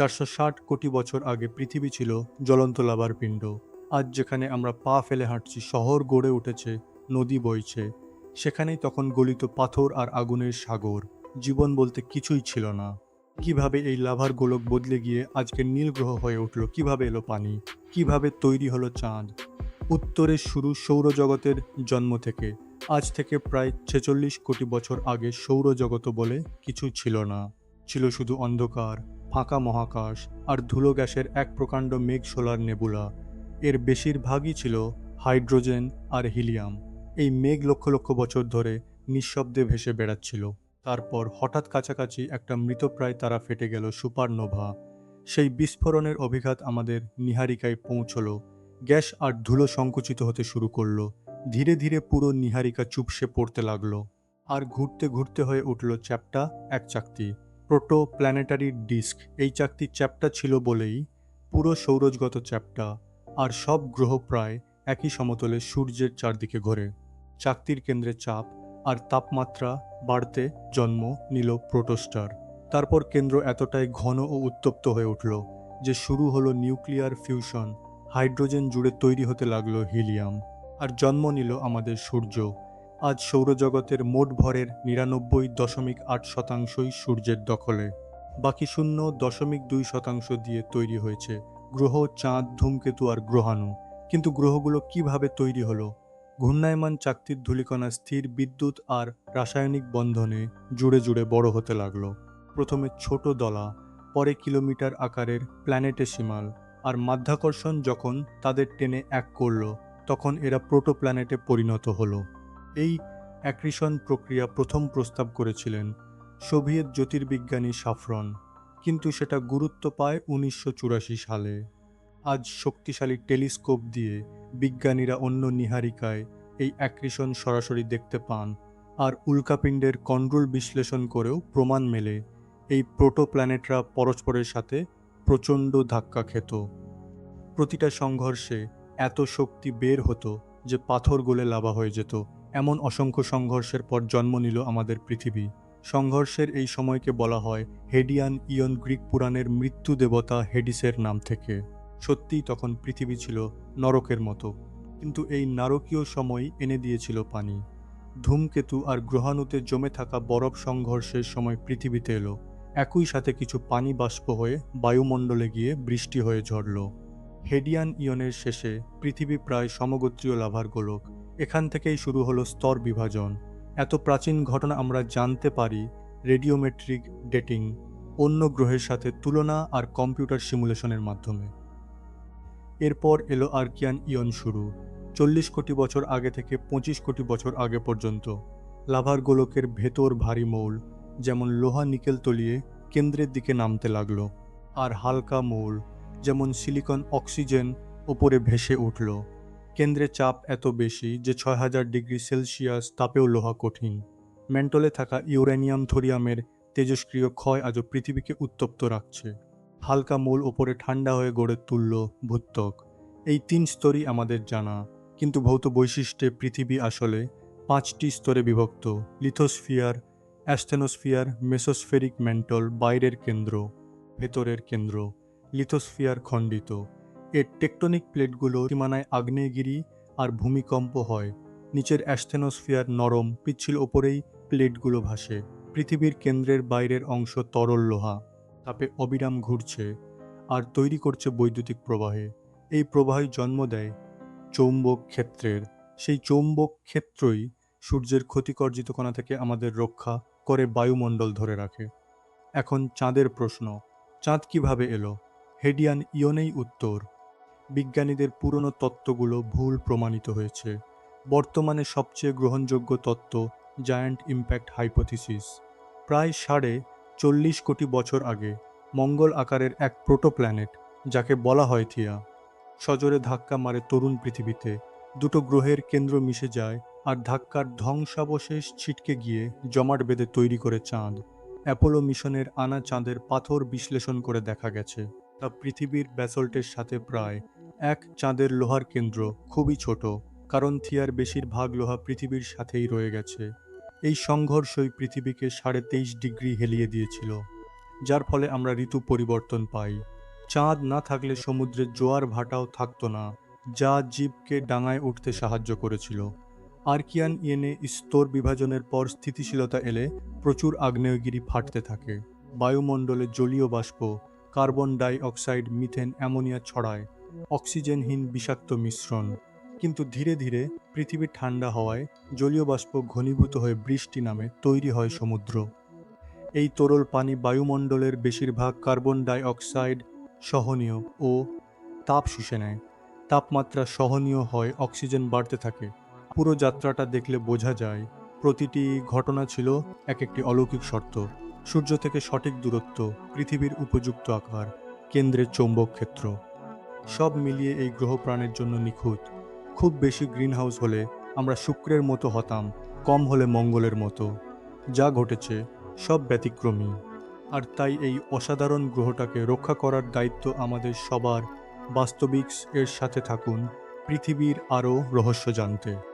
460 কোটি বছর আগে পৃথিবী ছিল জ্বলন্ত লাভার পিণ্ড। আজ যেখানে আমরা পা ফেলে হাঁটছি, শহর গড়ে উঠেছে, নদী বইছে, সেখানেই তখন গলিত পাথর আর আগুনের সাগর। জীবন বলতে কিছুই ছিল না। কিভাবে এই লাভার গোলক বদলে গিয়ে আজকে নীল গ্রহ হয়ে উঠল? কিভাবে এলো পানি? কিভাবে তৈরি হলো চাঁদ? উত্তরের শুরু সৌরজগতের জন্ম থেকে। আজ থেকে প্রায় 46 কোটি বছর আগে সৌরজগত বলে কিছু ছিল না। ছিল শুধু অন্ধকার, ফাঁকা মহাকাশ আর ধুলো গ্যাসের এক প্রকাণ্ড মেঘ সোলার নেবুলা। এর বেশিরভাগই ছিল হাইড্রোজেন আর হিলিয়াম। এই মেঘ লক্ষ লক্ষ বছর ধরে নিঃশব্দে ভেসে বেড়াচ্ছিল। তারপর হঠাৎ কাছাকাছি একটা মৃতপ্রায় তারা ফেটে গেল, সুপারনোভা। সেই বিস্ফোরণের অভিঘাত আমাদের নীহারিকায় পৌঁছলো। গ্যাস আর ধুলো সংকুচিত হতে শুরু করলো। ধীরে ধীরে পুরো নীহারিকা চুপসে পড়তে লাগলো। আর ঘুরতে ঘুরতে হয়ে উঠল চ্যাপ্টা এক চাকতি, প্রোটো প্ল্যানেটারি ডিস্ক। এই চাকতি চ্যাপ্টা ছিল বলেই পুরো সৌরজগত চ্যাপ্টা, আর সব গ্রহ প্রায় একই সমতলে সূর্যের চারদিকে ঘোরে। চাকতির কেন্দ্রে চাপ আর তাপমাত্রা বাড়তে জন্ম নিল প্রোটোস্টার। তারপর কেন্দ্র এতটাই ঘন ও উত্তপ্ত হয়ে উঠল যে শুরু হলো নিউক্লিয়ার ফিউশন। হাইড্রোজেন জুড়ে তৈরি হতে লাগলো হিলিয়াম, আর জন্ম নিল আমাদের সূর্য। আজ সৌরজগতের মোট ভরের 99.8% সূর্যের দখলে। বাকি 0.2% দিয়ে তৈরি হয়েছে গ্রহ, চাঁদ, ধূমকেতু আর গ্রহাণু। কিন্তু গ্রহগুলো কিভাবে তৈরি হলো? ঘূর্ণায়মান চাকতির ধূলিকণা স্থির বিদ্যুৎ আর রাসায়নিক বন্ধনে জুড়ে জুড়ে বড় হতে লাগলো। প্রথমে ছোট দলা, পরে কিলোমিটার আকারের প্ল্যানেটেসিমাল, আর মাধ্যাকর্ষণ যখন তাদের টেনে এক করল, তখন এরা প্রোটোপ্ল্যানেটে পরিণত হলো। এই অ্যাক্রিশন প্রক্রিয়া প্রথম প্রস্তাব করেছিলেন সোভিয়েত জ্যোতির্বিজ্ঞানী সাফরন, কিন্তু সেটা গুরুত্ব পায় 1984 সালে। আজ শক্তিশালী টেলিস্কোপ দিয়ে বিজ্ঞানীরা অন্য নীহারিকায় এই অ্যাক্রিশন সরাসরি দেখতে পান, আর উল্কাপিণ্ডের কন্ড্রোল বিশ্লেষণ করেও প্রমাণ মেলে এই প্রোটোপ্ল্যানেটরা পরস্পরের সাথে প্রচণ্ড ধাক্কা খেত। প্রতিটা সংঘর্ষে এত শক্তি বের হতো যে পাথর গলে লাভা হয়ে যেত। এমন অসংখ্য সংঘর্ষের পর জন্ম নিল আমাদের পৃথিবী। সংঘর্ষের এই সময়কে বলা হয় হেডিয়ান ইয়ন, গ্রিক পুরাণের মৃত্যু দেবতা হেডিসের নাম থেকে। সত্যিই তখন পৃথিবী ছিল নরকের মতো, কিন্তু এই নারকীয় সময় এনে দিয়েছিল পানি। ধূমকেতু আর গ্রহাণুতে জমে থাকা বরফ সংঘর্ষের সময় পৃথিবীতে এলো। একই সাথে কিছু পানি বাষ্প হয়ে বায়ুমণ্ডলে গিয়ে বৃষ্টি হয়ে ঝরল। হেডিয়ান ইয়নের শেষে পৃথিবী প্রায় সমগোত্রীয় লাভার গোলক। এখান থেকেই শুরু হলো স্তর বিভাজন। এত প্রাচীন ঘটনা আমরা জানতে পারি রেডিওমেট্রিক ডেটিং, অন্য গ্রহের সাথে তুলনা আর কম্পিউটার সিমুলেশনের মাধ্যমে। এরপর এলো আর্কিয়ান ইয়ন শুরু, 40 কোটি বছর আগে থেকে 25 কোটি বছর আগে পর্যন্ত। লাভার গোলকের ভেতর ভারী মৌল, যেমন লোহা নিকেল তলিয়ে কেন্দ্রের দিকে নামতে লাগলো, আর হালকা মৌল যেমন সিলিকন, অক্সিজেন ওপরে ভেসে উঠল। কেন্দ্রে চাপ এত বেশি যে 6000 ডিগ্রি সেলসিয়াস তাপেও লোহা কঠিন। ম্যান্টলে থাকা ইউরেনিয়াম, থোরিয়ামের তেজস্ক্রিয় ক্ষয় আজও পৃথিবীকে উত্তপ্ত রাখছে। হালকা মৌল ওপরে ঠান্ডা হয়ে গড়ে তুলল ভূত্বক। এই 3 স্তরই আমাদের জানা, কিন্তু ভৌত বৈশিষ্ট্যে পৃথিবী আসলে 5টি স্তরে বিভক্ত: লিথোস্ফিয়ার, অ্যাস্টেনোস্ফিয়ার, মেসোস্ফেরিক ম্যান্টল, বাইরের কেন্দ্র, ভেতরের কেন্দ্র। লিথোস্ফিয়ার খণ্ডিত। এর টেকটনিক প্লেটগুলো সীমানায় আগ্নেয়গিরি আর ভূমিকম্প হয়। নিচের অ্যাস্টেনোস্ফিয়ার নরম, পিচ্ছিল, ওপরেই প্লেটগুলো ভাসে। পৃথিবীর কেন্দ্রের বাইরের অংশ তরল লোহা, তাপে অবিরাম ঘুরছে আর তৈরি করছে বৈদ্যুতিক প্রবাহে। এই প্রবাহই জন্ম দেয় চৌম্বক ক্ষেত্রের। সেই চৌম্বক ক্ষেত্রই সূর্যের ক্ষতিকর কণা থেকে আমাদের রক্ষা করে, বায়ুমণ্ডল ধরে রাখে। এখন চাঁদের প্রশ্ন, চাঁদ কিভাবে এলো? হেডিয়ান ইয়নেই উত্তর। বিজ্ঞানীদের পুরনো তত্ত্বগুলো ভুল প্রমাণিত হয়েছে। বর্তমানে সবচেয়ে গ্রহণযোগ্য তত্ত্ব জায়ান্ট ইম্প্যাক্ট হাইপোথিসিস। প্রায় 40 কোটি বছর আগে মঙ্গল আকারের এক প্রোটোপ্ল্যানেট, যাকে বলা হয় থিয়া, সজোরে ধাক্কা মারে তরুণ পৃথিবীতে। দুটো গ্রহের কেন্দ্র মিশে যায়, আর ধাক্কার ধ্বংসাবশেষ ছিটকে গিয়ে জমাট বেঁধে তৈরি করে চাঁদ। অ্যাপোলো মিশনের আনা চাঁদের পাথর বিশ্লেষণ করে দেখা গেছে তা পৃথিবীর ব্যাসল্টের সাথে প্রায় এক। চাঁদের লোহার কেন্দ্র খুবই ছোট, কারণ থিয়ার বেশিরভাগ লোহা পৃথিবীর সাথেই রয়ে গেছে। এই সংঘর্ষই পৃথিবীকে 23.5 ডিগ্রি হেলিয়ে দিয়েছিল। যার ফলে আমরা ঋতু পরিবর্তন পাই। চাঁদ না থাকলে সমুদ্রের জোয়ার ভাটাও থাকতো না, যা জীবকে ডাঙায় উঠতে সাহায্য করেছিল। আর্কিয়ান ইয়েনে স্তর বিভাজনের পর স্থিতিশীলতা এলে প্রচুর আগ্নেয়গিরি ফাটতে থাকে। বায়ুমণ্ডলে জলীয় বাষ্প, carbon die oxide, methane, ammonia ছড়ায়, অক্সিজেনহীন বিষাক্ত মিশ্রণ। কিন্তু ধীরে ধীরে পৃথিবী ঠান্ডা হওয়ায় জলীয় বাষ্প ঘনীভূত হয়ে বৃষ্টি নামে, তৈরি হয় সমুদ্র। এই তরল পানি বায়ুমণ্ডলের বেশিরভাগ কার্বন ডাই অক্সাইড সহনীয় ও তাপ শুষে নেয়। তাপমাত্রা সহনীয় হয়, অক্সিজেন বাড়তে থাকে। পুরো যাত্রাটা দেখলে বোঝা যায় প্রতিটি ঘটনা ছিল এক একটি অলৌকিক শর্ত। সূর্য থেকে সঠিক দূরত্ব, পৃথিবীর উপযুক্ত আকার, কেন্দ্রের চৌম্বক ক্ষেত্র, সব মিলিয়ে এই গ্রহ প্রাণের জন্য নিখুঁত। খুব বেশি গ্রিনহাউস হলে আমরা শুক্রের মতো হতাম, কম হলে মঙ্গলের মতো। যা ঘটেছে সব ব্যতিক্রমী। আর তাই এই অসাধারণ গ্রহটাকে রক্ষা করার দায়িত্ব আমাদের সবার। বাস্তবিক্স এর সাথে থাকুন পৃথিবীর আরও রহস্য জানতে।